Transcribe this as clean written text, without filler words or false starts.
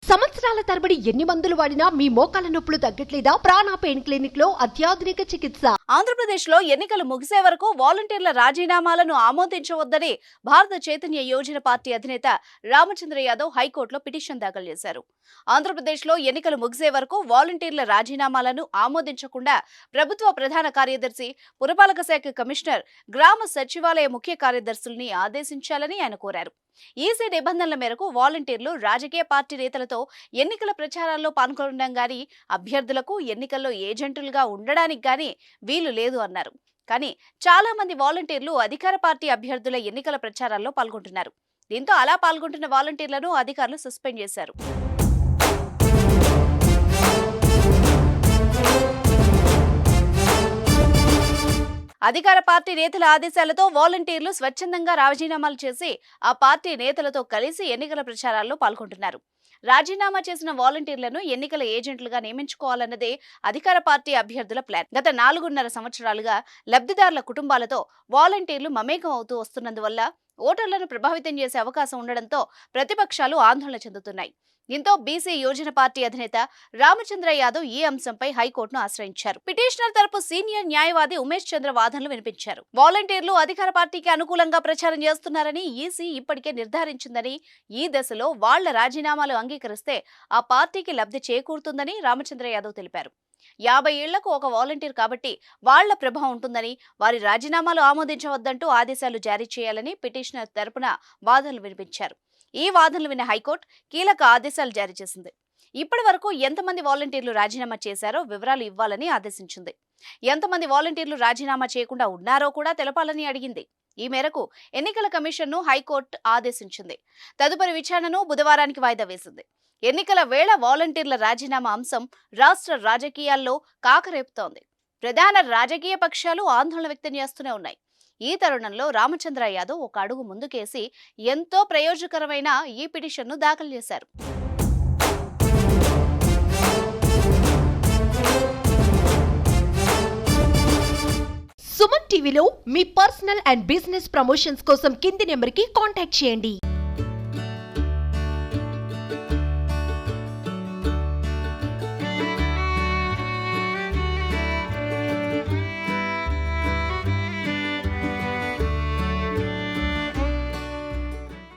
సంవత్సరాల తరబడి ఎన్ని మందులు వాడినా మీ మోకాల నొప్పులు తగ్గట్లేదా? ప్రాణ పెయిన్ క్లినిక్ లో అత్యాధునిక చికిత్స. ఆంధ్రప్రదేశ్ లో ఎన్నికలు ముగిసే వరకు వాలంటీర్ల రాజీనామాలను ఆమోదించవద్దని భారత చైతన్య యోజన పార్టీ అధినేత రామచంద్ర యాదవ్ హైకోర్టులో పిటిషన్ దాఖలు చేశారు. ఆంధ్రప్రదేశ్ లో ఎన్నికలు ముగిసే వరకు వాలంటీర్ల రాజీనామాలను ఆమోదించకుండా ప్రభుత్వ ప్రధాన కార్యదర్శి, పురపాలక శాఖ కమిషనర్, గ్రామ సచివాలయ ముఖ్య కార్యదర్శుల్ని ఆదేశించాలని ఆయన కోరారు. ఈసీ నిబంధనల మేరకు వాలంటీర్లు రాజకీయ పార్టీ నేతలతో ఎన్నికల ప్రచారాల్లో పాల్గొనడం గానీ, అభ్యర్థులకు ఎన్నికల్లో ఏజెంటులుగా ఉండడానికి గానీ వీలు లేదు అన్నారు. కానీ చాలా మంది వాలంటీర్లు అధికార పార్టీ అభ్యర్థుల ఎన్నికల ప్రచారాల్లో పాల్గొంటున్నారు. దీంతో అలా పాల్గొంటున్న వాలంటీర్లను అధికారులు సస్పెండ్ చేశారు. అధికార పార్టీ నేతల ఆదేశాలతో వాలంటీర్లు స్వచ్ఛందంగా రాజీనామాలు చేసి ఆ పార్టీ నేతలతో కలిసి ఎన్నికల ప్రచారాల్లో పాల్గొంటున్నారు. రాజీనామా చేసిన వాలంటీర్లను ఎన్నికల ఏజెంట్లుగా నియమించుకోవాలన్నదే అధికార పార్టీ అభ్యర్థుల ప్లాన్. గత 4.5 సంవత్సరాలుగా లబ్ధిదారుల కుటుంబాలతో వాలంటీర్లు మమేకం అవుతూ వస్తున్నందువల్ల ఓటర్లను ప్రభావితం చేసే అవకాశం ఉండడంతో ప్రతిపక్షాలు ఆందోళన చెందుతున్నాయి. దీంతో బీసీ యోజన పార్టీ అధినేత రామచంద్ర యాదవ్ ఈ అంశంపై హైకోర్టును ఆశ్రయించారు. పిటిషనర్ తరపు సీనియర్ న్యాయవాది ఉమేష్ చంద్ర వాదనలు వినిపించారు. వాలంటీర్లు అధికార పార్టీకి అనుకూలంగా ప్రచారం చేస్తున్నారని ఈసీ ఇప్పటికే నిర్ధారించిందని, ఈ దశలో వాళ్ల రాజీనామాలు అంగీకరిస్తే ఆ పార్టీకి లబ్ధి చేకూరుతుందని రామచంద్ర యాదవ్ తెలిపారు. 50 ఏళ్లకు ఒక వాలంటీర్ కాబట్టి వాళ్ల ప్రభావం ఉంటుందని, వారి రాజీనామాలు ఆమోదించవద్దంటూ ఆదేశాలు జారీ చేయాలని పిటిషనర్ తరపున వాదనలు వినిపించారు. ఈ వాదనలు విన్న హైకోర్టు కీలక ఆదేశాలు జారీ చేసింది. ఇప్పటి వరకు ఎంతమంది వాలంటీర్లు రాజీనామా చేశారో వివరాలు ఇవ్వాలని ఆదేశించింది. ఎంతమంది వాలంటీర్లు రాజీనామా చేయకుండా ఉన్నారో కూడా తెలపాలని అడిగింది. ఈ మేరకు ఎన్నికల కమిషన్ను హైకోర్టు ఆదేశించింది. తదుపరి విచారణను బుధవారానికి వాయిదా వేసింది. ఎన్నికల వేళ వాలంటీర్ల రాజీనామా అంశం రాష్ట్ర రాజకీయాల్లో కాకరేపుతోంది. ప్రధాన రాజకీయ పక్షాలు ఆందోళన వ్యక్తం చేస్తూనే ఉన్నాయి. ఈ తరుణంలో రామచంద్ర యాదవ్ ఒక అడుగు ముందుకేసి ఎంతో ప్రయోజనకరమైన ఈ పిటిషన్ను దాఖలు చేశారు. సుమన్ టీవీలో మీ పర్సనల్ అండ్ బిజినెస్ ప్రమోషన్స్ కోసం కింది నెంబర్కి కాంటాక్ట్ చేయండి.